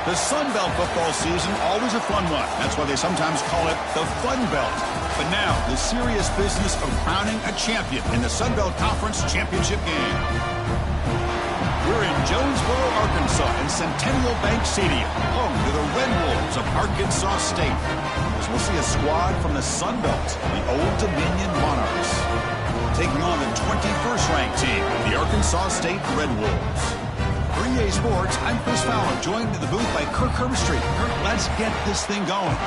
The Sun Belt football season, always a fun one. That's why they sometimes call it the Fun Belt. But now, the serious business of crowning a champion in the Sun Belt Conference Championship game. We're in Jonesboro, Arkansas, in Centennial Bank Stadium, home to the Red Wolves of Arkansas State. As we'll see a squad from the Sun Belt, the Old Dominion Monarchs, taking on the 21st ranked team, the Arkansas State Red Wolves. For EA Sports, I'm Chris Fowler, joined in the booth by Kirk Herbstreit. Kirk, let's get this thing going.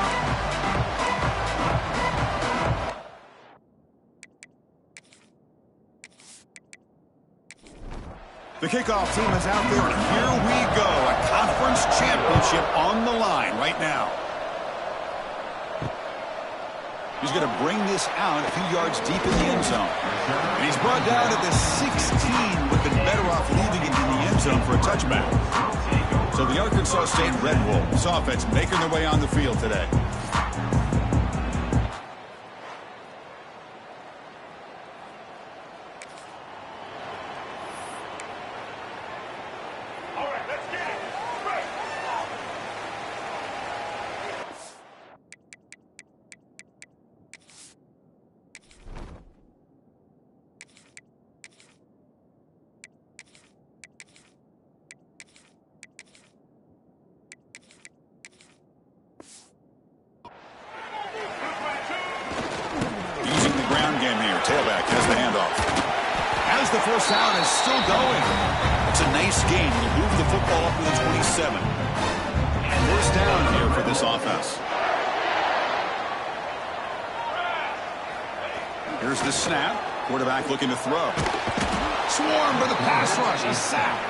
The kickoff team is out there, and here we go. A conference championship on the line right now. He's going to bring this out a few yards deep in the end zone. And he's brought down at the 16. Would have been better off leaving it in the end zone for a touchback. So the Arkansas State Red Wolves offense making their way on the field today. Tailback has the handoff. As the first down is still going. It's a nice gain. He'll move the football up to the 27. First down here for this offense. Here's the snap. Quarterback looking to throw. Swarmed by the pass rush. He's sacked.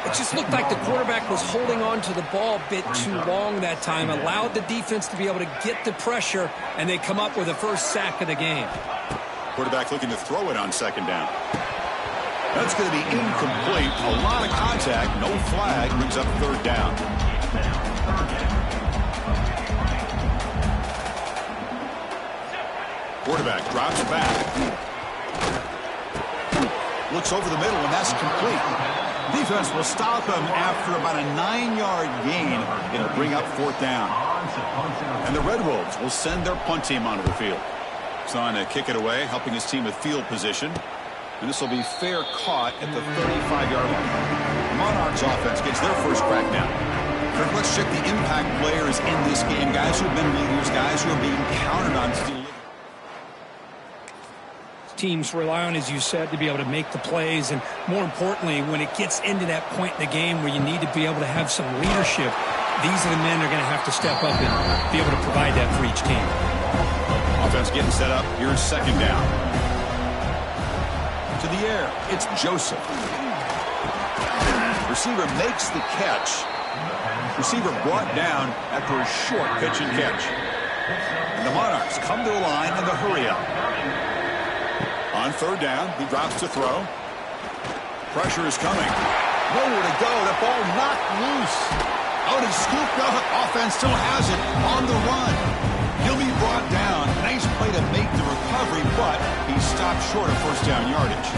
It just looked like the quarterback was holding on to the ball a bit too long that time. Allowed the defense to be able to get the pressure, and they come up with the first sack of the game. Quarterback looking to throw it on second down. That's going to be incomplete. A lot of contact. No flag. Brings up third down. Quarterback drops back. Looks over the middle, and that's complete. Defense will stop him after about a 9-yard gain. It'll bring up fourth down. And the Red Wolves will send their punt team onto the field. Trying to kick it away, helping his team with field position. And this will be fair caught at the 35-yard line. The Monarchs offense gets their first crack now. Kirk, let's check the impact players in this game. Guys who have been leaders, guys who are being counted on to deliver. Teams rely on, as you said, to be able to make the plays. And more importantly, when it gets into that point in the game where you need to be able to have some leadership, these are the men that are going to have to step up and be able to provide that for each team. Offense getting set up. Here's second down. To the air. It's Joseph. Receiver makes the catch. Receiver brought down after a short pitch and catch. And the Monarchs come to the line in the hurry up. On third down, he drops to throw. Pressure is coming. Nowhere to go. That ball knocked loose. Oh, and he scooped up. Offense still has it on the run. He'll be brought down. Nice play to make the recovery, but he stopped short of first down yardage.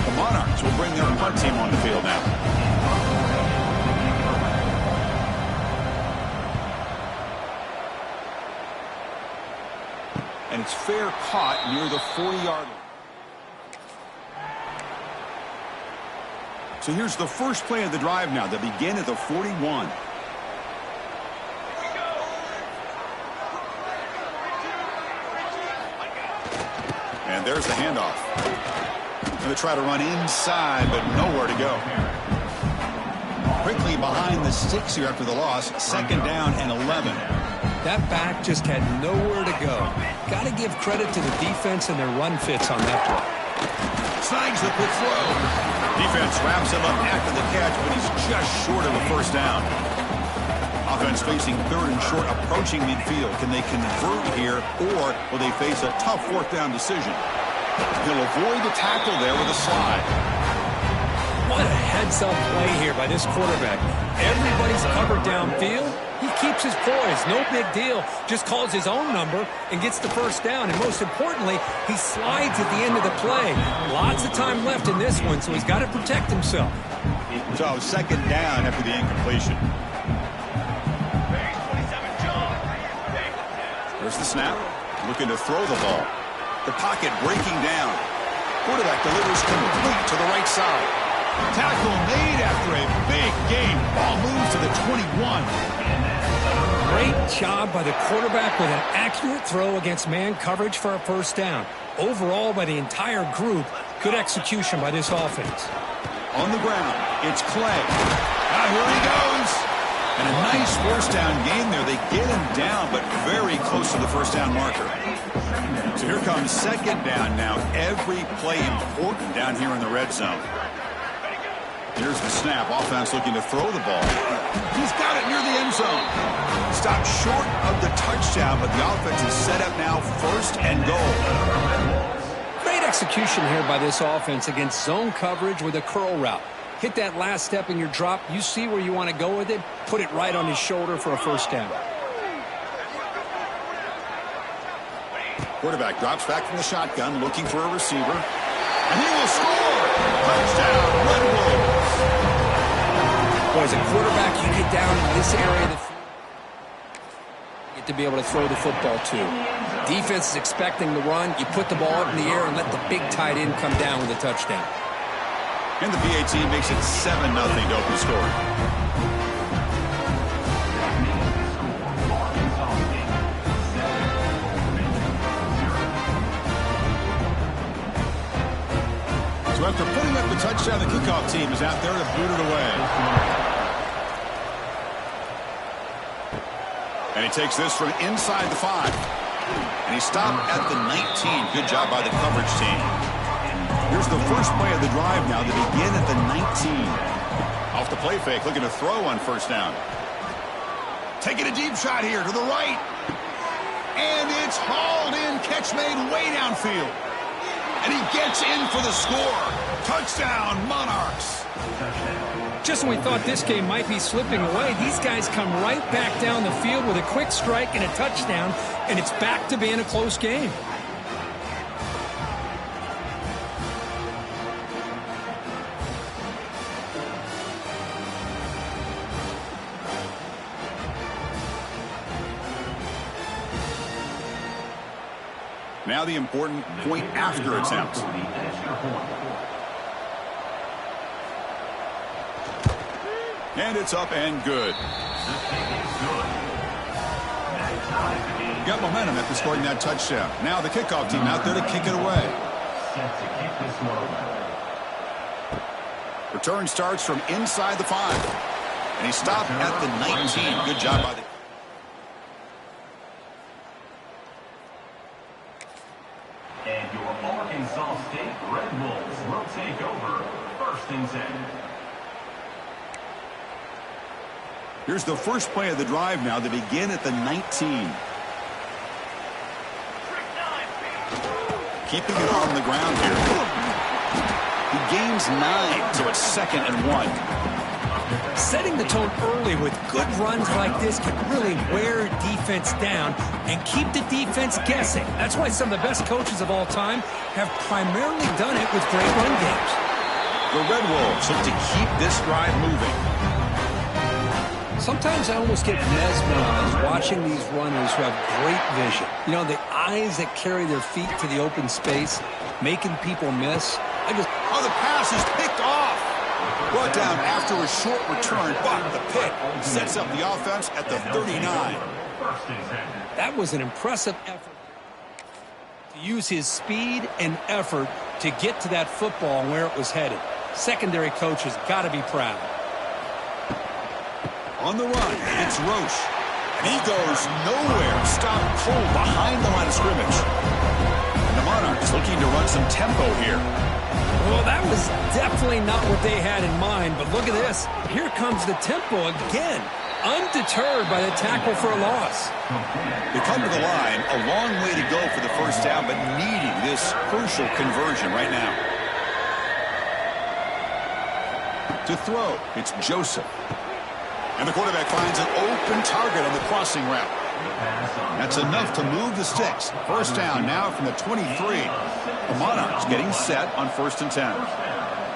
The Monarchs will bring their punt team on the field now. And it's fair caught near the 40-yard line. So here's the first play of the drive now. They begin at the 41. And there's the handoff. Going to try to run inside, but nowhere to go. Quickly behind the sticks here after the loss. Second down and 11. That back just had nowhere to go. Got to give credit to the defense and their run fits on that play. Snags the quick throw. Defense wraps him up after the catch, but he's just short of the first down. Offense facing third and short, approaching midfield. Can they convert here, or will they face a tough fourth down decision? He'll avoid the tackle there with a slide. What a heads-up play here by this quarterback. Everybody's covered downfield. He keeps his poise, no big deal. Just calls his own number and gets the first down. And most importantly, he slides at the end of the play. Lots of time left in this one, so he's got to protect himself. So second down after the incompletion. There's the snap. Looking to throw the ball. The pocket breaking down. Quarterback delivers complete to the right side. Tackle made after a big gain. Ball moves to the 21. Great job by the quarterback with an accurate throw against man coverage for a first down. Overall, by the entire group, good execution by this offense. On the ground, it's Clay. Now here he goes. And a nice first down gain there. They get him down, but very close to the first down marker. So here comes second down now. Every play important down here in the red zone. Here's the snap. Offense looking to throw the ball. He's got it near the end zone. Stopped short of the touchdown, but the offense is set up now first and goal. Great execution here by this offense against zone coverage with a curl route. Hit that last step in your drop. You see where you want to go with it. Put it right on his shoulder for a first down. Quarterback drops back from the shotgun, looking for a receiver. And he will score! Touchdown, Red Wolves! Boy, as a quarterback, you get down in this area of the field, you get to be able to throw the football too. Defense is expecting the run. You put the ball up in the air and let the big tight end come down with a touchdown. And the PAT makes it 7-0 to open score. So after putting up the touchdown, the kickoff team is out there to boot it away. And he takes this from inside the 5. And he stopped at the 19. Good job by the coverage team. Here's the first play of the drive now to begin at the 19. Off the play fake, looking to throw on first down. Taking a deep shot here to the right. And it's hauled in, catch made way downfield. And he gets in for the score. Touchdown, Monarchs. Just when we thought this game might be slipping away, these guys come right back down the field with a quick strike and a touchdown, and it's back to being a close game. Now the important point after attempt. And it's up and good. Got momentum after scoring that touchdown. Now the kickoff team out there to kick it away. Return starts from inside the 5. And he stopped at the 19. Good job by the... And your Arkansas State Red Wolves will take over 1st and 10. Here's the first play of the drive now to begin at the 19. Keeping it on the ground here. He gains 9, so it's 2nd and 1. Setting the tone early with good runs like this can really wear defense down and keep the defense guessing. That's why some of the best coaches of all time have primarily done it with great run games. The Red Wolves look to keep this drive moving. Sometimes I almost get mesmerized watching these runners who have great vision. You know, the eyes that carry their feet to the open space, making people miss. Oh, the pass is picked off. Brought down after a short return, but the pick sets up the offense at the 39. That was an impressive effort to use his speed and effort to get to that football and where it was headed. Secondary coaches got to be proud. On the run, it's Roche. And he goes nowhere. Stopped cold behind the line of scrimmage. And the Monarchs looking to run some tempo here. Well, that was definitely not what they had in mind, but look at this. Here comes the tempo again, undeterred by the tackle for a loss. They come to the line, a long way to go for the first down, but needing this crucial conversion right now. To throw, it's Joseph. And the quarterback finds an open target on the crossing route. That's enough to move the sticks. First down now from the 23. The Monarchs getting set on 1st and 10.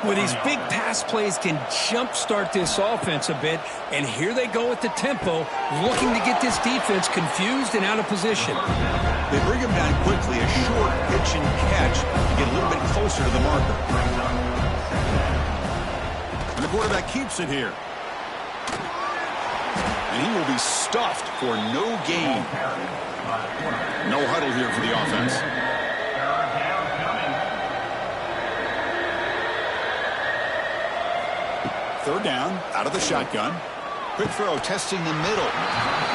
Well, these big pass plays can jumpstart this offense a bit, and here they go with the tempo, looking to get this defense confused and out of position. They bring him down quickly, a short pitch and catch to get a little bit closer to the marker. And the quarterback keeps it here. And he will be stuffed for no gain. No huddle here for the offense. Third down, out of the shotgun. Quick throw, testing the middle.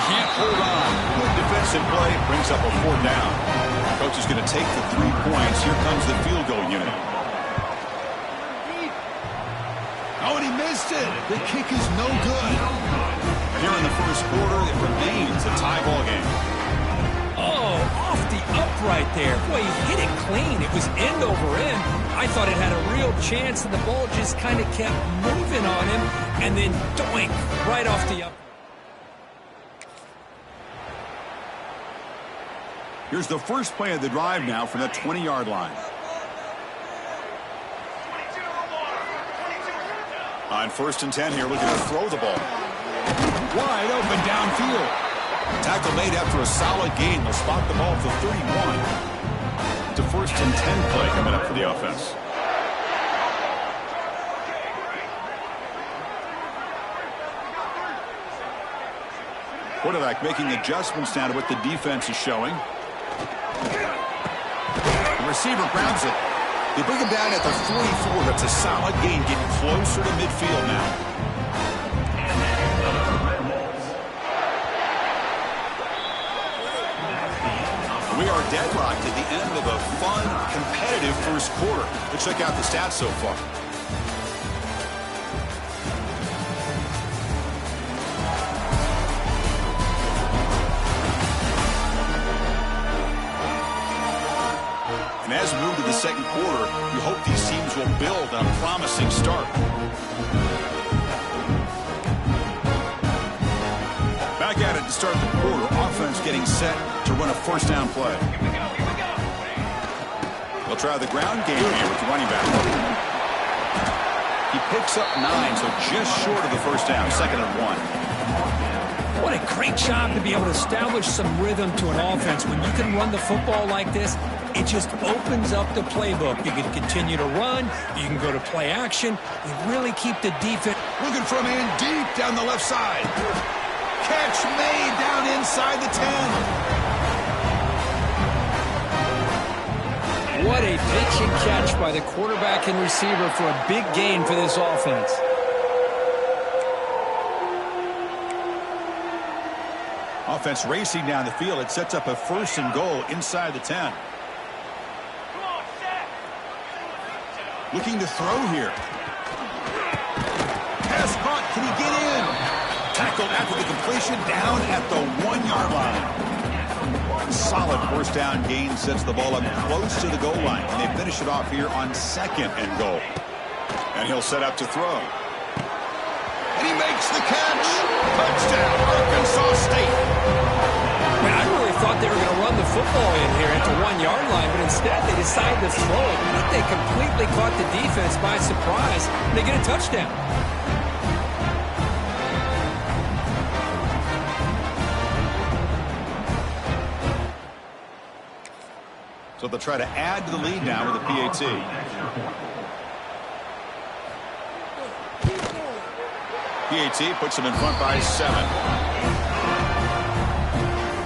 Can't hold on. Good defensive play, brings up a 4th down. Coach is going to take the 3 points. Here comes the field goal unit. Oh, and he missed it. The kick is no good. Here in the first quarter, it remains a tie ball game. Oh, off the upright there. Boy, he hit it clean. It was end over end. I thought it had a real chance, and the ball just kind of kept moving on him, and then doink, right off the upright. Here's the first play of the drive now from the 20-yard line. On 1st and 10 here, looking to throw the ball. Wide open downfield. Tackle made after a solid gain. They'll spot the ball at the 31. It's a 1st and 10 play coming up for the offense. Quarterback making adjustments now to what the defense is showing. The receiver grabs it. They bring him down at the 44. That's a solid gain, getting closer to midfield now. We are deadlocked at the end of a fun, competitive first quarter. Let's check out the stats so far. And as we move to the second quarter, you hope these teams will build on a promising start. Back at it to start the quarter. Offense getting set to run a 1st down play. They'll try the ground game here with the running back. He picks up 9, so just short of the 1st down. 2nd and 1. What a great job to be able to establish some rhythm to an offense. When you can run the football like this, it just opens up the playbook. You can continue to run. You can go to play action. You really keep the defense. Looking for a man deep down the left side. Catch made down inside the 10. What a pitch and catch by the quarterback and receiver for a big gain for this offense. Offense racing down the field. It sets up a 1st and goal inside the 10. Looking to throw here. Pass caught. Can he get in? Tackled after the completion, down at the 1-yard line. Solid 1st down gain sets the ball up close to the goal line. And they finish it off here on 2nd and goal. And he'll set up to throw. And he makes the catch. Touchdown, Arkansas State. I really thought they were going to run the football in here at the 1-yard line, but instead they decided to throw it. I think they completely caught the defense by surprise, and they get a touchdown. So they'll try to add to the lead now with a PAT. PAT puts them in front by 7.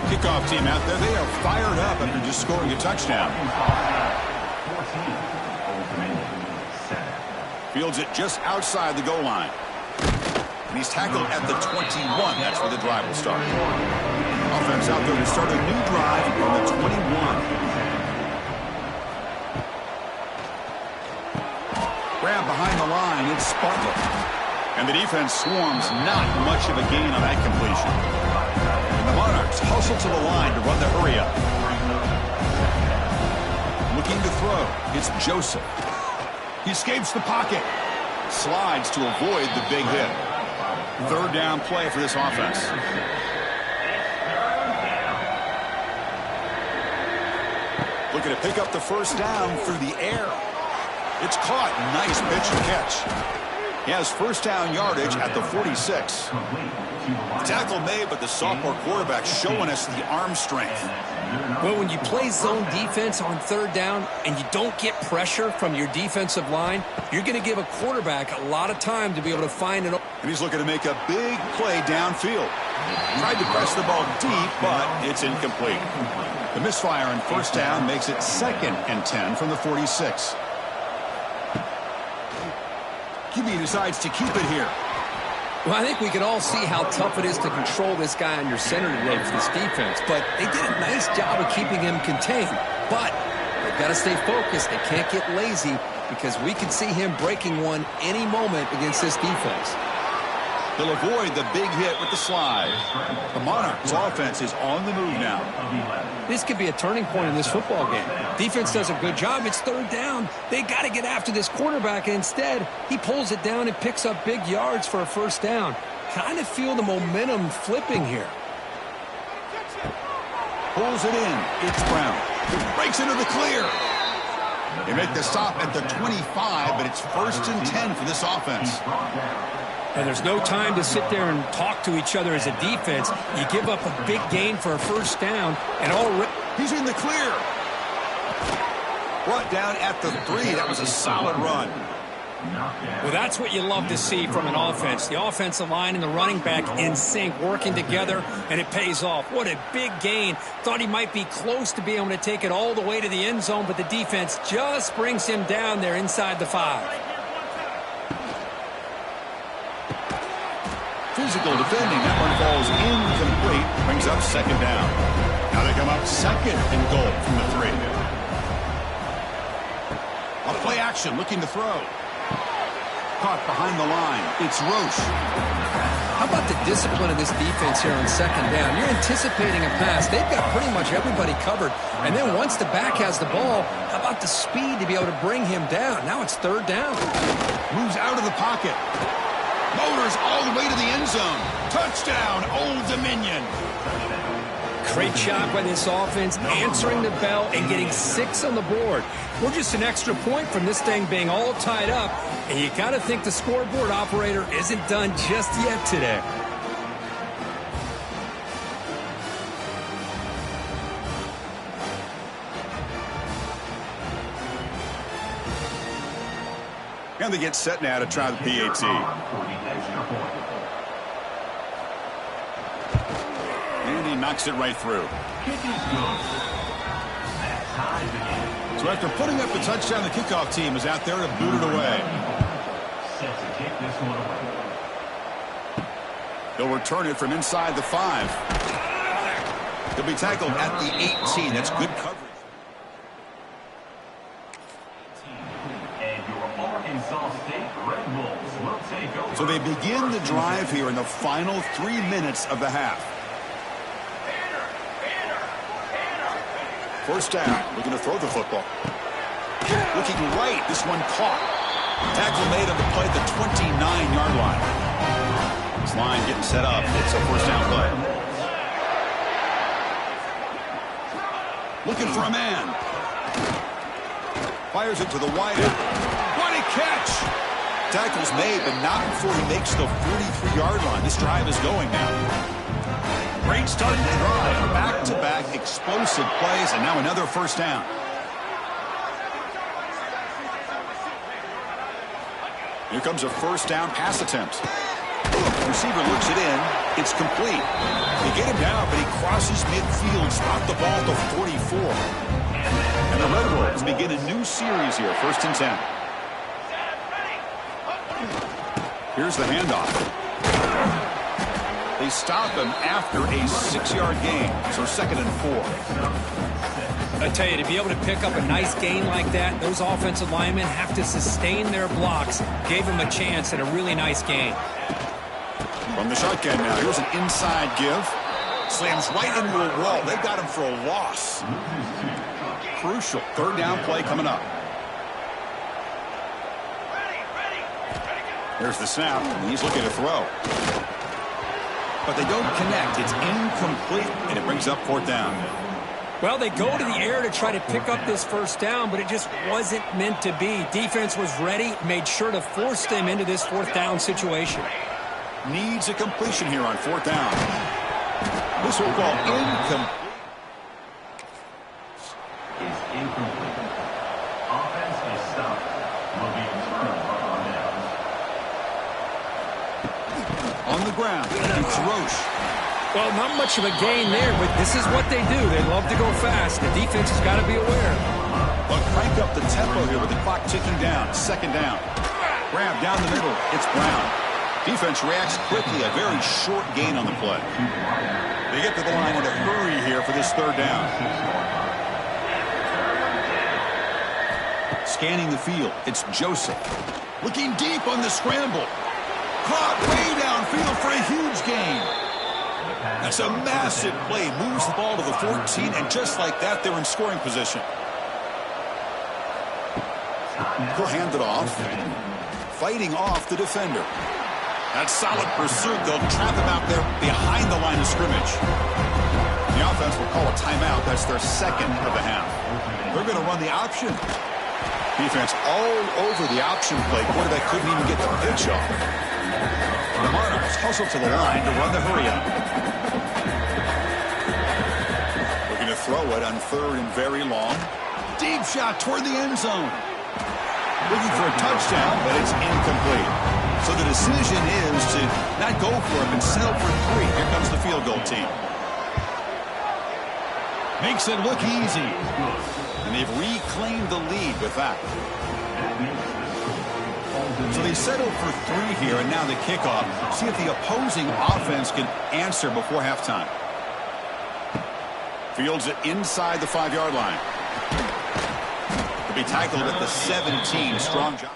Kickoff team out there. They are fired up after just scoring a touchdown. Fields it just outside the goal line. And he's tackled at the 21. That's where the drive will start. Offense out there to start a new drive from the 21. Grab behind the line. It's Sparkle. And the defense swarms. Not much of a gain on that completion. And the Monarchs hustle to the line to run the hurry up. Looking to throw. It's Joseph. He escapes the pocket. Slides to avoid the big hit. Third down play for this offense. Looking to pick up the first down through the air. It's caught. Nice pitch and catch. He has first down yardage at the 46. Tackle made, but the sophomore quarterback showing us the arm strength. Well, when you play zone defense on third down and you don't get pressure from your defensive line, you're going to give a quarterback a lot of time to be able to find an... And he's looking to make a big play downfield. Tried to press the ball deep, but it's incomplete. The misfire on first down makes it 2nd and 10 from the 46. QB decides to keep it here. Well, I think we can all see how tough it is to control this guy on your center today for this defense, but they did a nice job of keeping him contained. But they've got to stay focused. They can't get lazy because we can see him breaking one any moment against this defense. He'll avoid the big hit with the slide. The Monarchs offense is on the move now. This could be a turning point in this football game. Defense does a good job. It's third down. They got to get after this quarterback. Instead, he pulls it down and picks up big yards for a first down. Kind of feel the momentum flipping here. Pulls it in. It's Brown. Breaks into the clear. They make the stop at the 25, but it's 1st and 10 for this offense. And there's no time to sit there and talk to each other as a defense. You give up a big gain for a first down, and already... He's in the clear. Brought down at the 3. That was a solid run. Well, that's what you love to see from an offense. The offensive line and the running back in sync, working together, and it pays off. What a big gain. Thought he might be close to being able to take it all the way to the end zone, but the defense just brings him down there inside the 5. Physical defending. That one falls incomplete. Brings up 2nd down. Now they come up 2nd and goal from the 3. A play action looking to throw. Caught behind the line. It's Roche. How about the discipline of this defense here on 2nd down? You're anticipating a pass. They've got pretty much everybody covered. And then once the back has the ball, how about the speed to be able to bring him down? Now it's 3rd down. Moves out of the pocket. Motors all the way to the end zone. Touchdown, Old Dominion. Great job by this offense, answering the bell and getting 6 on the board. We're just an extra point from this thing being all tied up, and you got to think the scoreboard operator isn't done just yet today. And they get set now to try the PAT. And he knocks it right through. So after putting up the touchdown, the kickoff team is out there to boot it away. They'll return it from inside the 5. He'll be tackled at the 18. That's good coverage. So they begin the drive here in the final 3 minutes of the half. First down, looking to throw the football. Looking right, this one caught. Tackle made on the play at the 29-yard line. This line getting set up. It's a first down play. Looking for a man. Fires it to the wide end. What a catch! Tackle's made, but not before he makes the 43-yard line. This drive is going now. Great start to the drive. Back-to-back explosive plays, and now another first down. Here comes a first down pass attempt. Receiver looks it in. It's complete. They get him down, but he crosses midfield. Stop the ball at the 44. And the Red Wolves begin a new series here, 1st and 10. Here's the handoff. They stop him after a 6-yard gain, so 2nd and 4. I tell you, to be able to pick up a nice gain like that, those offensive linemen have to sustain their blocks. Gave him a chance at a really nice gain. From the shotgun now, here's an inside give. Slams right into a wall. They got him for a loss. Crucial 3rd down play coming up. There's the snap. He's looking to throw. But they don't connect. It's incomplete, and it brings up fourth down. Well, they go to the air to try to pick up this first down, but it just wasn't meant to be. Defense was ready, made sure to force them into this fourth down situation. Needs a completion here on fourth down. This will call incomplete. Is incomplete. Offense is stopped. Will be returned on downs. On the ground. It's Roche. Well, not much of a gain there, but this is what they do. They love to go fast. The defense has got to be aware. But crank up the tempo here with the clock ticking down. Second down. Grab down the middle. It's Brown. Defense reacts quickly. A very short gain on the play. They get to the line in a hurry here for this third down. Scanning the field. It's Joseph. Looking deep on the scramble. Caught way downfield for a huge gain. That's a massive play. Moves the ball to the 14, and just like that, they're in scoring position. He'll hand it off. Fighting off the defender. That's solid pursuit. They'll trap him out there behind the line of scrimmage. The offense will call a timeout. That's their second of the half. They're going to run the option. Defense all over the option play. Quarterback couldn't even get the pitch off. The Monarchs hustle to the line to run the hurry up. Looking to throw it on third and very long. Deep shot toward the end zone. Looking for a touchdown, but it's incomplete. So the decision is to not go for it, but settle for 3. Here comes the field goal team. Makes it look easy. And they've reclaimed the lead with that. So they settled for 3 here, and now the kickoff. See if the opposing offense can answer before halftime. Fields it inside the 5-yard line. To be tackled at the 17. Strong job.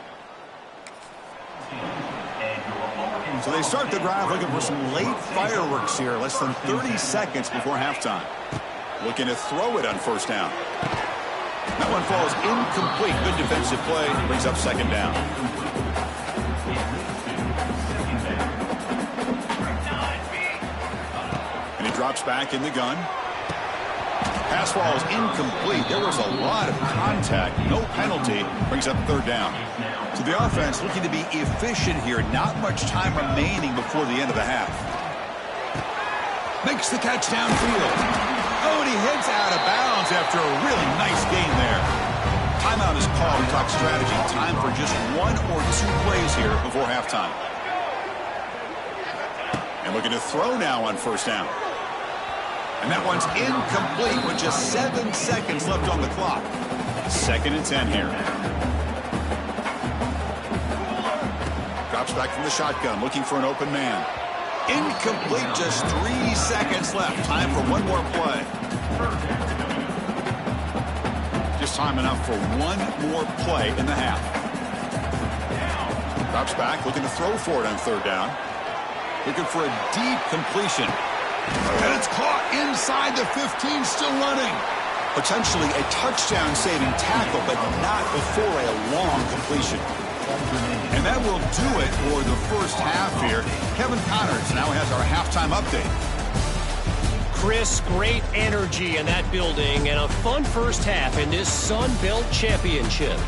So they start the drive looking for some late fireworks here. Less than 30 seconds before halftime. Looking to throw it on first down. That one falls incomplete. Good defensive play. Brings up second down. And he drops back in the gun. Pass falls incomplete. There was a lot of contact. No penalty. Brings up third down. So the offense looking to be efficient here. Not much time remaining before the end of the half. Makes the catch downfield. Oh, and he heads out of bounds after a really nice gain there. Timeout is called. We talk strategy. Time for just 1 or 2 plays here before halftime. And looking to throw now on first down. And that one's incomplete with just 7 seconds left on the clock. Second and 10 here. Drops back from the shotgun, looking for an open man. Incomplete, just 3 seconds left. Time for one more play. Just time enough for one more play in the half. Drops back, looking to throw for it on third down. Looking for a deep completion. And it's caught inside the 15, still running. Potentially a touchdown-saving tackle, but not before a long completion. And that will do it for the first half here. Kevin Connors now has our halftime update. Chris, great energy in that building and a fun first half in this Sun Belt Championship.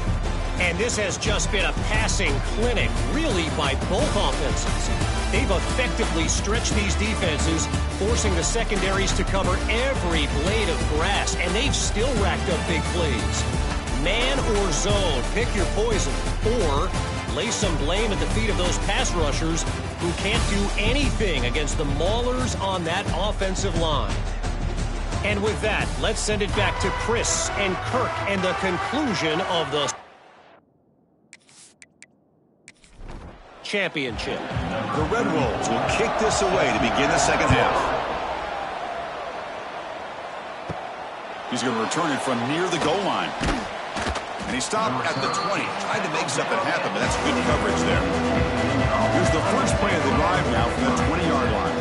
And this has just been a passing clinic, really, by both offenses. They've effectively stretched these defenses, forcing the secondaries to cover every blade of grass, and they've still racked up big plays. Man or zone, pick your poison, or lay some blame at the feet of those pass rushers who can't do anything against the maulers on that offensive line. And with that, let's send it back to Chris and Kirk and the conclusion of the championship. The Red Wolves will kick this away to begin the second half. He's going to return it from near the goal line. And he stopped at the 20. Tried to make something happen, but that's good coverage there. Here's the first play of the drive now from the 20-yard line.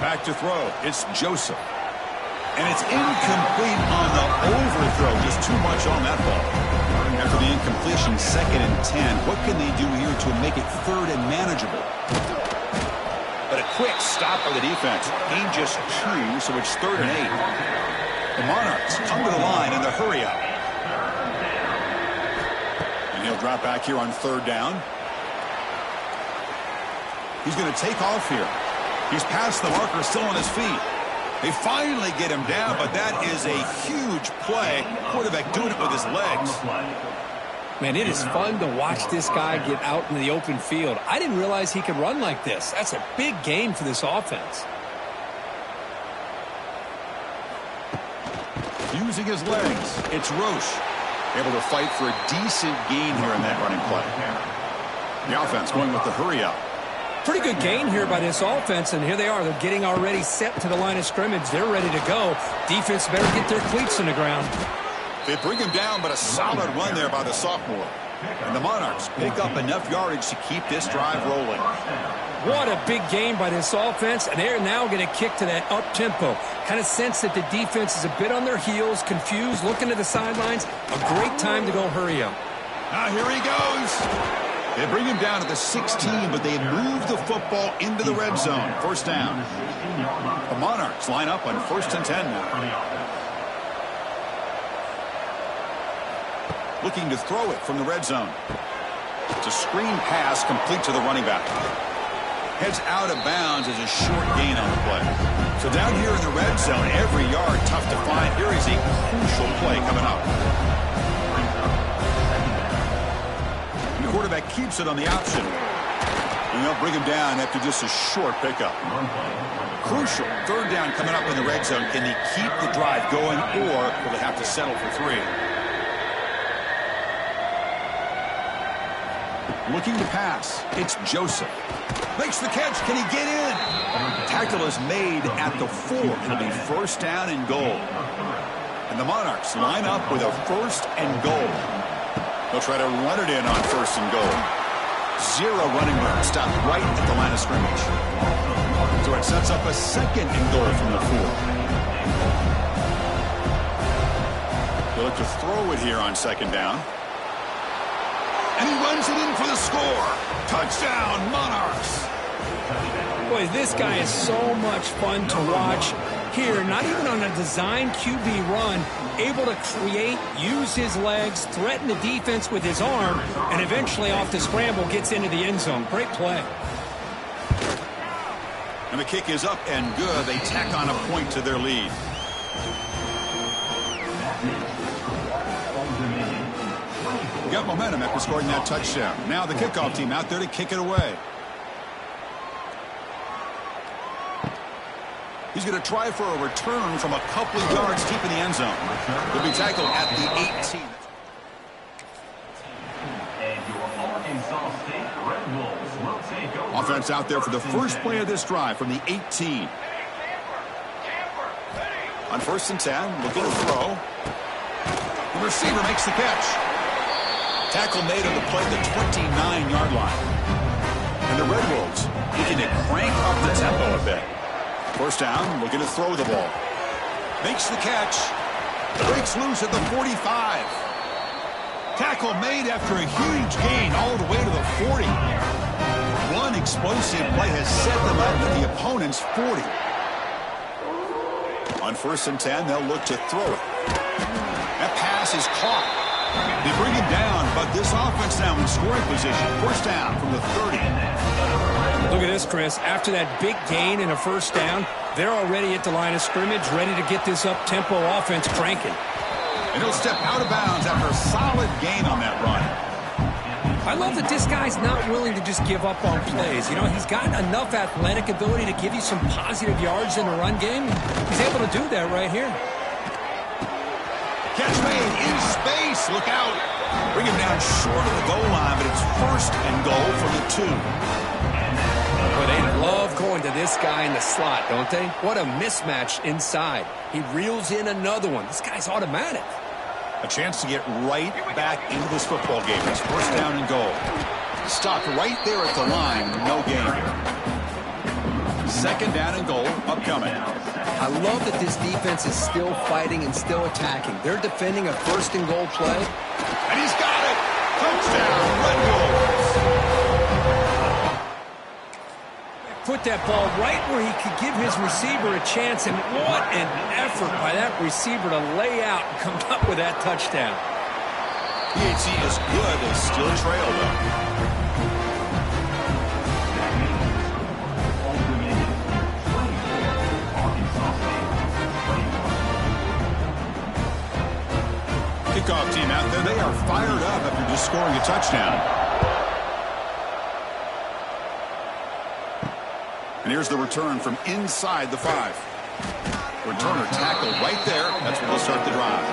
Back to throw. It's Joseph. And it's incomplete on the overthrow. Just too much on that ball. After the incompletion, 2nd and 10. What can they do here to make it 3rd and manageable? But a quick stop by the defense. Gain just 2, so it's 3rd and 8. The Monarchs come to the line in the hurry up. And he'll drop back here on 3rd down. He's going to take off here. He's past the marker, still on his feet. They finally get him down, but that is a huge play. Quarterback doing it with his legs. Man, it is fun to watch this guy get out in the open field. I didn't realize he could run like this. That's a big gain for this offense. Using his legs, it's Roche. Able to fight for a decent gain here in that running play. The offense going with the hurry up. Pretty good gain here by this offense, and here they are. They're getting already set to the line of scrimmage. They're ready to go. Defense better get their cleats in the ground. They bring him down, but a solid run there by the sophomore. And the Monarchs pick up enough yardage to keep this drive rolling. What a big game by this offense, and they're now going to kick to that up-tempo. Kind of sense that the defense is a bit on their heels, confused, looking to the sidelines. A great time to go hurry up. Now here he goes. They bring him down to the 16, but they move the football into the red zone. 1st down. The Monarchs line up on 1st and 10 now. Looking to throw it from the red zone. It's a screen pass complete to the running back. Heads out of bounds as a short gain on the play. So down here in the red zone, every yard tough to find. Here is a crucial play coming up. The quarterback keeps it on the option. And they'll bring him down after just a short pickup. Crucial 3rd down coming up in the red zone. Can they keep the drive going, or will they have to settle for 3? Looking to pass. It's Joseph. Makes the catch. Can he get in? Tackle is made at the 4. It'll be 1st down and goal. And the Monarchs line up with a 1st and goal. They'll try to run it in on 1st and goal. 0 running room. Stopped right at the line of scrimmage. So it sets up a 2nd and goal from the 4. They'll look to throw it here on 2nd down. And he runs it in for the score. Touchdown, Monarchs. Boy, this guy is so much fun to watch here. Not even on a design QB run, able to create, use his legs, threaten the defense with his arm, and eventually off the scramble gets into the end zone. Great play. And the kick is up and good. They tack on a point to their lead. Got momentum after scoring that touchdown. Now the kickoff team out there to kick it away. He's going to try for a return from a couple of yards deep in the end zone. He'll be tackled at the 18. Offense out there for the first play of this drive from the 18. On 1st and 10, looking to throw. The receiver makes the catch. Tackle made on the play at the 29-yard line. And the Red Wolves looking to crank up the tempo a bit. 1st down, looking to throw the ball. Makes the catch. Breaks loose at the 45. Tackle made after a huge gain all the way to the 40. One explosive play has set them up at the opponent's 40. On 1st and 10, they'll look to throw it. That pass is caught. They bring him down, but this offense now in scoring position. 1st down from the 30. Look at this, Chris. After that big gain in a 1st down, they're already at the line of scrimmage, ready to get this up-tempo offense cranking. And he'll step out of bounds after a solid gain on that run. I love that this guy's not willing to just give up on plays. You know, he's got enough athletic ability to give you some positive yards in the run game. He's able to do that right here. Catch made in space. Look out. Bring him down short of the goal line, but it's 1st and goal from the 2. Well, they love going to this guy in the slot, don't they? What a mismatch inside. He reels in another one. This guy's automatic. A chance to get right back into this football game. It's 1st down and goal. Stopped right there at the line. No gain. Second down and goal upcoming. I love that this defense is still fighting and still attacking. They're defending a first and goal play. And he's got it. Touchdown, Red Wolves. Put that ball right where he could give his receiver a chance, and what an effort by that receiver to lay out and come up with that touchdown. PHC is good. They still trail, though. Kickoff team out there. They are fired up after just scoring a touchdown. And here's the return from inside the 5. Returner tackled right there. That's where they'll start the drive.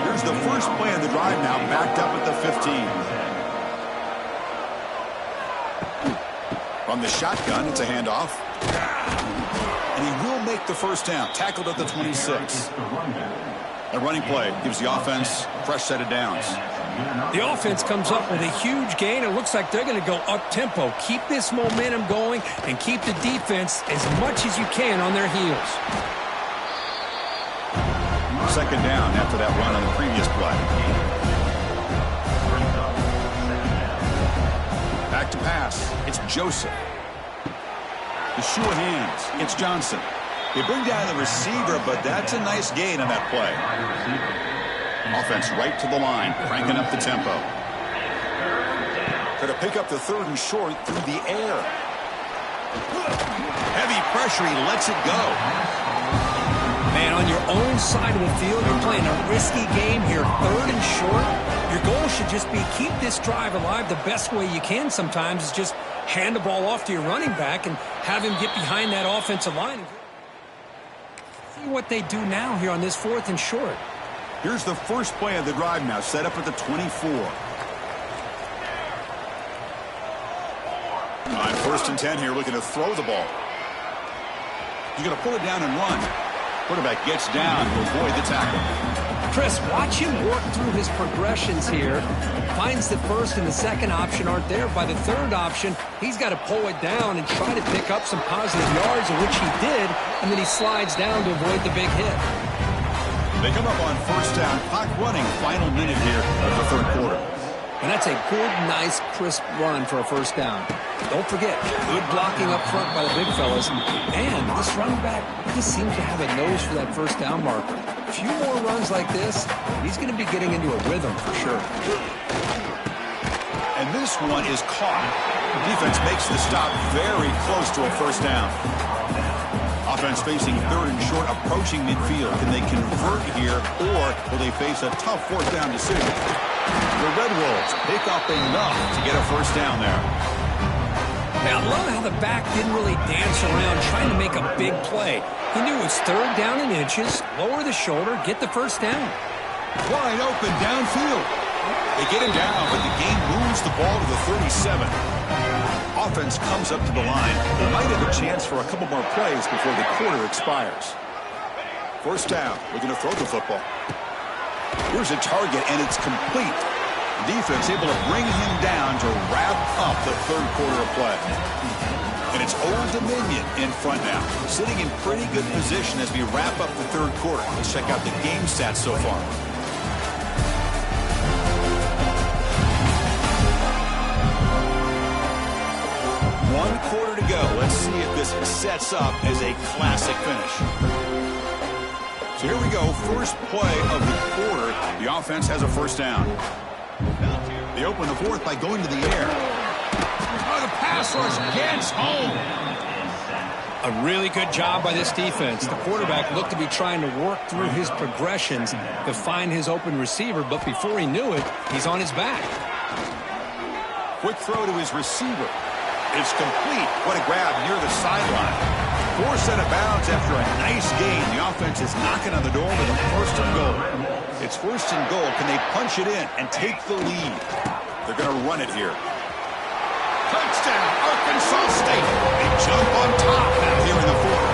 Here's the first play of the drive now, backed up at the 15. From the shotgun, it's a handoff. And he will make the first down. Tackled at the 26. A running play gives the offense a fresh set of downs. The offense comes up with a huge gain. It looks like they're going to go up-tempo. Keep this momentum going and keep the defense as much as you can on their heels. Second down after that run on the previous play. Back to pass. It's Joseph. The short hands. It's Johnson. They bring down the receiver, but that's a nice gain on that play. Offense right to the line, cranking up the tempo. Try to pick up the third and short through the air. Heavy pressure, he lets it go. Man, on your own side of the field, you're playing a risky game here, third and short. Your goal should just be keep this drive alive the best way you can sometimes is just hand the ball off to your running back and have him get behind that offensive line. See what they do now here on this fourth and short. Here's the first play of the drive now, set up at the 24. On first and 10 here, looking to throw the ball. He's going to pull it down and run. Quarterback gets down to avoid the tackle. Chris, watch him work through his progressions here. Finds the first and the second option aren't there. By the third option, he's got to pull it down and try to pick up some positive yards, of which he did, and then he slides down to avoid the big hit. They come up on first down, clock running, final minute here of the third quarter. And that's a good, nice, crisp run for a first down. Don't forget, good blocking up front by the big fellas. And this running back just seems to have a nose for that first down marker. A few more runs like this, he's going to be getting into a rhythm for sure. And this one is caught. The defense makes the stop very close to a first down. Offense facing third and short, approaching midfield. Can they convert here, or will they face a tough fourth down decision? The Red Wolves pick up enough to get a first down there. Now, I love how the back didn't really dance around trying to make a big play. He knew it was third down in inches, lower the shoulder, get the first down. Wide open downfield. They get him down, but the game moves the ball to the 37. Offense comes up to the line. They might have a chance for a couple more plays before the quarter expires. First down, looking to throw the football. Here's a target, and it's complete. The defense able to bring him down to wrap up the third quarter of play. And it's Old Dominion in front now, sitting in pretty good position as we wrap up the third quarter. Let's check out the game stats so far. One quarter to go. Let's see if this sets up as a classic finish. So here we go. First play of the quarter. The offense has a first down. They open the fourth by going to the air. Oh, the pass rush gets home. A really good job by this defense. The quarterback looked to be trying to work through his progressions to find his open receiver, but before he knew it, he's on his back. Quick throw to his receiver. It's complete. What a grab near the sideline. Forced out of bounds after a nice gain. The offense is knocking on the door with a first and goal. It's first and goal. Can they punch it in and take the lead? They're going to run it here. Touchdown, Arkansas State. They jump on top now here in the fourth.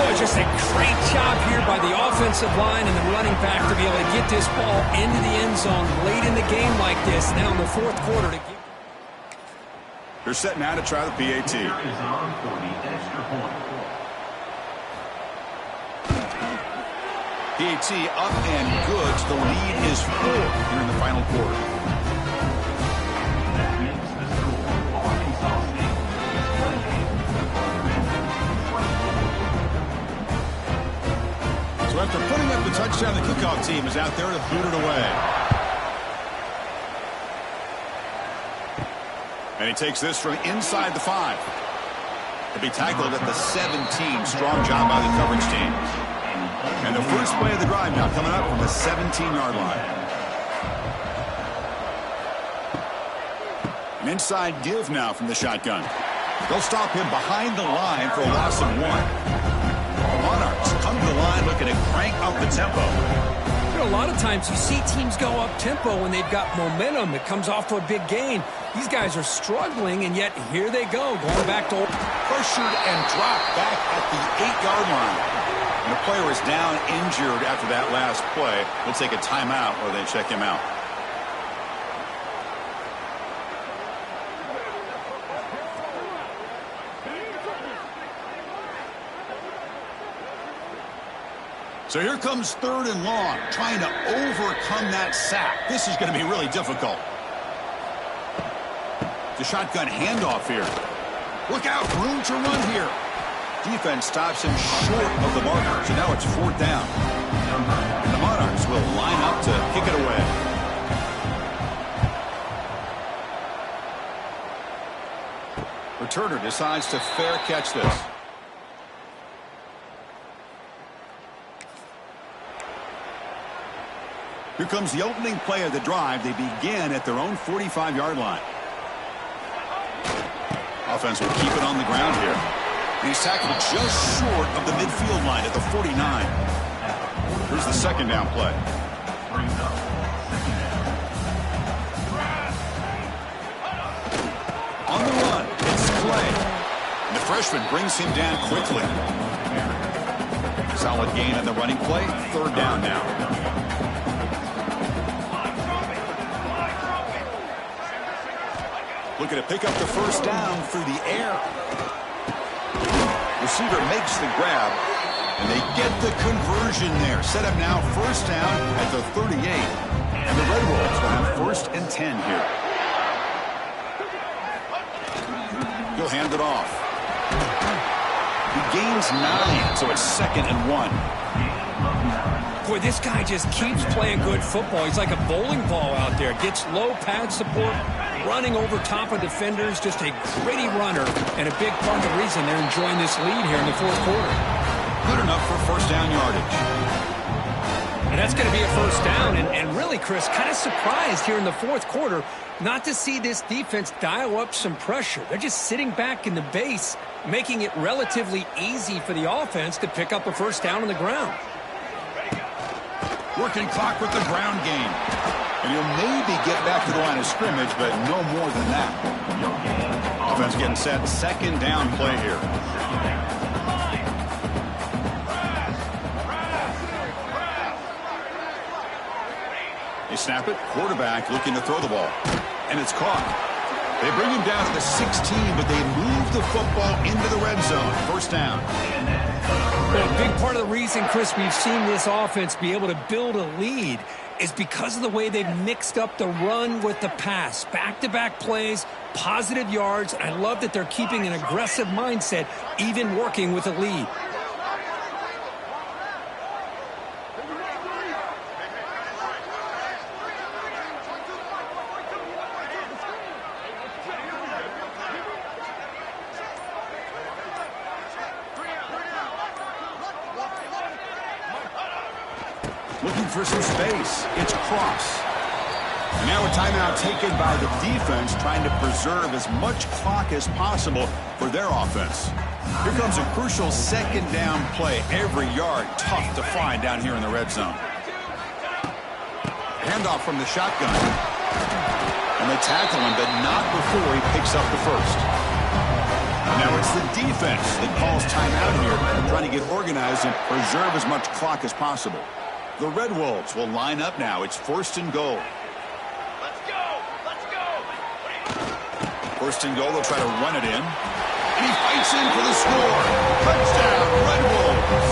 Boy, just a great job here by the offensive line and the running back to be able to get this ball into the end zone late in the game like this. Now in the fourth quarter to get. They're set now to try the PAT. Is on for the extra point. PAT up and good. The lead is 4 here in the final quarter. That makes the score Arkansas State 28. So after putting up the touchdown, the kickoff team is out there to boot it away. And he takes this from inside the 5. To be tackled at the 17. Strong job by the coverage team. And the first play of the drive now coming up from the 17-yard line. An inside give now from the shotgun. They'll stop him behind the line for a loss of 1. The Monarchs come to the line looking to crank up the tempo. You know, a lot of times you see teams go up tempo when they've got momentum. It comes off to a big gain. These guys are struggling, and yet here they go, going back to pressured and dropped back at the 8-yard line. And the player is down injured after that last play. They'll take a timeout or they check him out. So here comes 3rd and long, trying to overcome that sack. This is going to be really difficult. The shotgun handoff here. Look out, room to run here. Defense stops him short of the marker, so now it's 4th down. And the Monarchs will line up to kick it away. Returner decides to fair catch this. Here comes the opening play of the drive. They begin at their own 45-yard line. Offense will keep it on the ground here. And he's tackled just short of the midfield line at the 49. Here's the 2nd down play. On the run, it's Clay. And the freshman brings him down quickly. Solid gain on the running play. 3rd down now. Looking to pick up the 1st down through the air. Receiver makes the grab, and they get the conversion there. Set up now 1st down at the 38. And the Red Wolves will have 1st and 10 here. He'll hand it off. He gains 9, so it's 2nd and 1. Boy, this guy just keeps playing good football. He's like a bowling ball out there. Gets low pad support, running over top of defenders. Just a gritty runner, and a big part of the reason they're enjoying this lead here in the 4th quarter. Good enough for 1st down yardage. And that's going to be a 1st down. And really, Chris, kind of surprised here in the 4th quarter not to see this defense dial up some pressure. They're just sitting back in the base, making it relatively easy for the offense to pick up a 1st down on the ground. Working clock with the ground game. And he'll maybe get back to the line of scrimmage, but no more than that. Offense getting set. 2nd down play here. They snap it. Quarterback looking to throw the ball. And it's caught. They bring him down to the 16, but they move the football into the red zone. 1st down. Well, a big part of the reason, Chris, we've seen this offense be able to build a lead is because of the way they've mixed up the run with the pass. Back-to-back plays, positive yards. I love that they're keeping an aggressive mindset, even working with a lead. Looking for some space. It's Cross. And now a timeout taken by the defense, trying to preserve as much clock as possible for their offense. Here comes a crucial 2nd down play. Every yard tough to find down here in the red zone. Handoff from the shotgun. And they tackle him, but not before he picks up the 1st. Now it's the defense that calls timeout here, trying to get organized and preserve as much clock as possible. The Red Wolves will line up now. It's 1st and goal. Let's go! Let's go! First and goal, they'll try to run it in. And he fights in for the score. Touchdown, Red Wolves.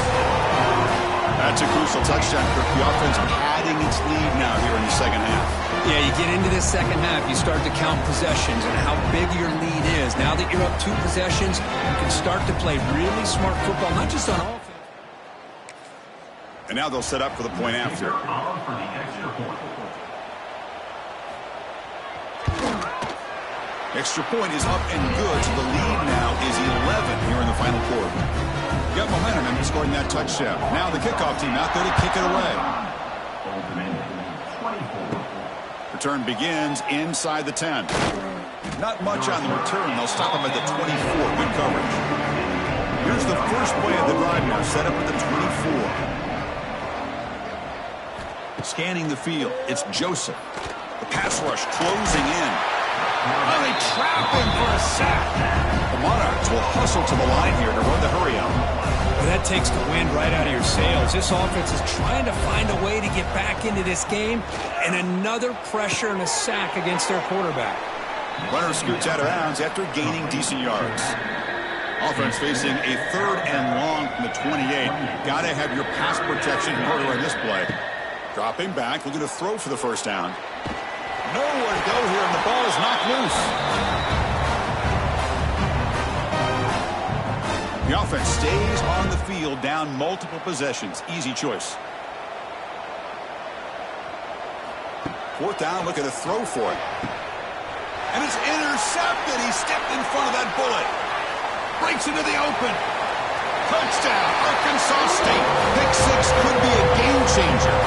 That's a crucial touchdown, Kirk. The offense padding its lead now here in the second half. Yeah, you get into this second half, you start to count possessions and how big your lead is. Now that you're up 2 possessions, you can start to play really smart football, not just on offense. And now they'll set up for the point after. Extra point is up and good, so the lead now is 11 here in the final quarter. You got momentum and scoring that touchdown. Now the kickoff team out there to kick it away. Return begins inside the 10. Not much on the return. They'll stop him at the 24. Good coverage. Here's the first play of the drive now, set up at the 24. Scanning the field, it's Joseph. The pass rush closing in. Oh, they trap him for a sack. The Monarchs will hustle to the line here to run the hurry out. Well, that takes the wind right out of your sails. This offense is trying to find a way to get back into this game, and another pressure and a sack against their quarterback. Runner scoots out of bounds after gaining decent yards. Offense facing a 3rd and long from the 28. Got to have your pass protection in order in this play. Dropping back, looking to throw for the first down. Nowhere to go here, and the ball is knocked loose. The offense stays on the field, down multiple possessions. Easy choice. 4th down, looking to throw for it. And it's intercepted. He stepped in front of that bullet. Breaks into the open. Touchdown, Arkansas State. Pick 6 could be a game changer.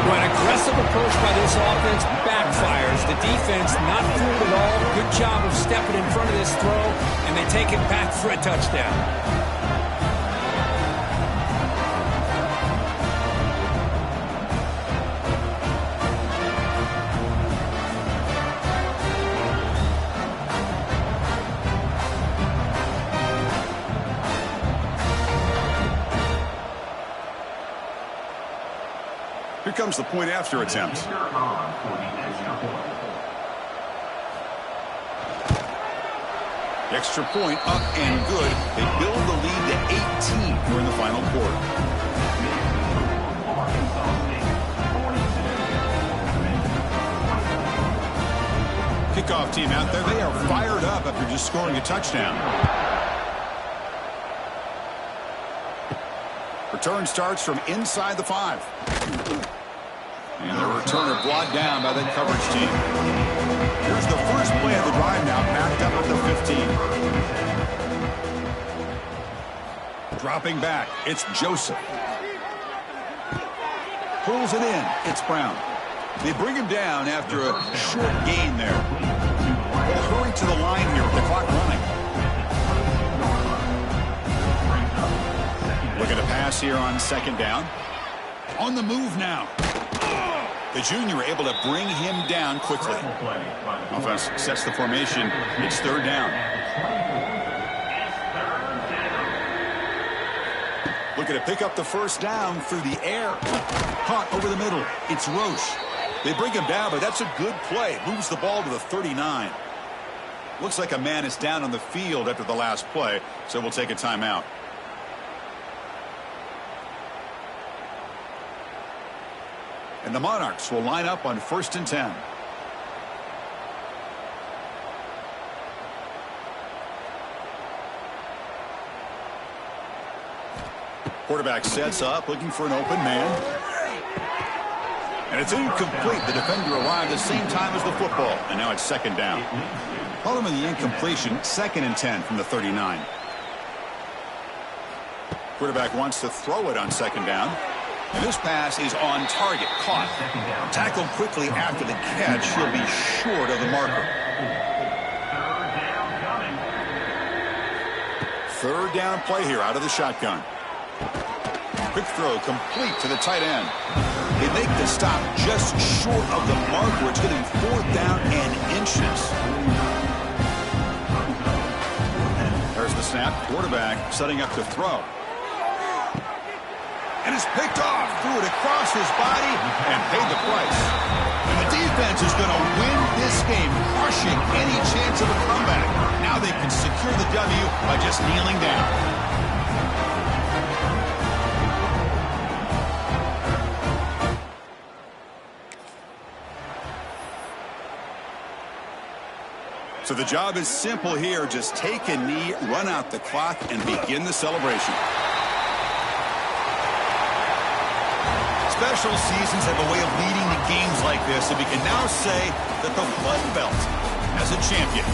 Well, an aggressive approach by this offense backfires. The defense not fooled at all. Good job of stepping in front of this throw, and they take it back for a touchdown. Here comes the point after attempt. Extra point up and good. They build the lead to 18 during the final quarter. Kickoff team out there. They are fired up after just scoring a touchdown. Return starts from inside the 5. And the returner brought down by that coverage team. Here's the first play of the drive now, backed up at the 15. Dropping back, it's Joseph. Pulls it in, it's Brown. They bring him down after a short gain there. They'll hurry to the line here with the clock running. Looking to pass here on 2nd down. On the move now. The junior able to bring him down quickly. Offense sets the formation. It's 3rd down. Looking to pick up the first down through the air. Caught over the middle. It's Roche. They bring him down, but that's a good play. Moves the ball to the 39. Looks like a man is down on the field after the last play, so we'll take a timeout. And the Monarchs will line up on 1st and 10. Quarterback sets up, looking for an open man. And it's incomplete. The defender arrived at the same time as the football. And now it's 2nd down. Problem with the incompletion, 2nd and 10 from the 39. Quarterback wants to throw it on 2nd down. And this pass is on target, caught. Tackled quickly after the catch. He'll be short of the marker. 3rd down play here out of the shotgun. Quick throw complete to the tight end. They make the stop just short of the marker. It's getting 4th down and inches. There's the snap. Quarterback setting up to throw. And it's picked off. Threw it across his body and paid the price. And the defense is going to win this game, crushing any chance of by just kneeling down. So the job is simple here. Just take a knee, run out the clock, and begin the celebration. Special seasons have a way of leading to games like this, and we can now say that the Fun Belt has a champion.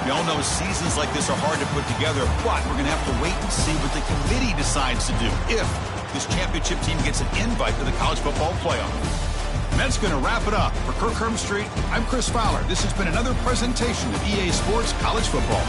We all know seasons like this are hard to put together, but we're going to have to wait and see what the committee decides to do if this championship team gets an invite to the college football playoff. And that's going to wrap it up. For Kirk Street, I'm Chris Fowler. This has been another presentation of EA Sports College Football.